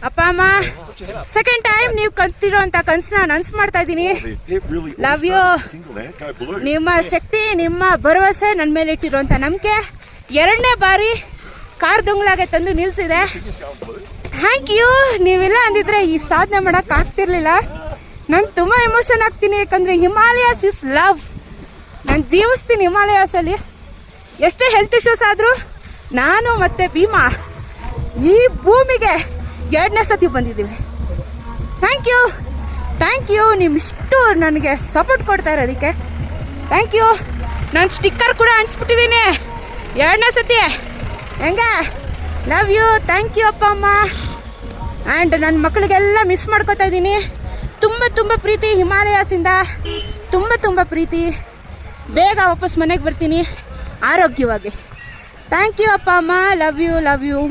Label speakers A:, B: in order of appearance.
A: ಅಪ್ಪ ಅಮ್ಮ second time ನೀವು ಕಲ್ತಿರೋಂಥ ಕನಸನ್ನ ನನಸು ಮಾಡ್ತಾ ಇದ್ದೀನಿ. Love you. ನಿಮ್ಮ ಶಕ್ತಿ, ನಿಮ್ಮ ಭರವಸೆ ನನ್ನ ಮೇಲೆ ಇಟ್ಟಿರುವಂಥ ನಂಬಿಕೆ 2ನೇ ಬಾರಿ ಕಾರ್ ದೊಂಗ್ಲಾಗೆ ತಂದು ನಿಲ್ಸಿದೆ. Thank you. ನೀವೆಲ್ಲ ಅಂದಿದ್ರೆ ಈ ಸಾಧನೆ ಮಾಡೋಕೆ ಆಗ್ತಿರ್ಲಿಲ್ಲ. ನಾನು ತುಂಬ ಎಮೋಷನ್ ಆಗ್ತೀನಿ, ಯಾಕಂದರೆ ಹಿಮಾಲಯಾಸ್ ಇಸ್ ಲವ್. ನಾನು ಜೀವಿಸ್ತೀನಿ ಹಿಮಾಲಯಾಸಲ್ಲಿ. ಎಷ್ಟೇ ಹೆಲ್ತ್ ಇಶ್ಯೂಸ್ ಆದರೂ ನಾನು ಮತ್ತು ಭೀಮಾ ಈ ಭೂಮಿಗೆ 2ನೇ ಸತಿ ಬಂದಿದ್ದೀವಿ. ಥ್ಯಾಂಕ್ ಯು ನಿಮ್ಮಿಷ್ಟು ನನಗೆ ಸಪೋರ್ಟ್ ಕೊಡ್ತಾ ಇರೋದಕ್ಕೆ ಥ್ಯಾಂಕ್ ಯು. ನಾನು ಸ್ಟಿಕ್ಕರ್ ಕೂಡ ಅಂಟಿಸ್ಬಿಟ್ಟಿದ್ದೀನಿ 2ನೇ ಸತಿ. ಹೆಂಗೆ? Love you. ಥ್ಯಾಂಕ್ ಯು ಅಪ್ಪ ಅಮ್ಮ. ಆ್ಯಂಡ್ ನನ್ನ ಮಕ್ಕಳಿಗೆಲ್ಲ ಮಿಸ್ ಮಾಡ್ಕೋತಾ ಇದ್ದೀನಿ. ತುಂಬ ಪ್ರೀತಿ ಹಿಮಾಲಯಾಸಿಂದ, ತುಂಬ ಪ್ರೀತಿ. ಬೇಗ ವಾಪಸ್ ಮನೆಗೆ ಬರ್ತೀನಿ ಆರೋಗ್ಯವಾಗಿ. ಥ್ಯಾಂಕ್ ಯು ಅಪ್ಪ ಅಮ್ಮ. Love you.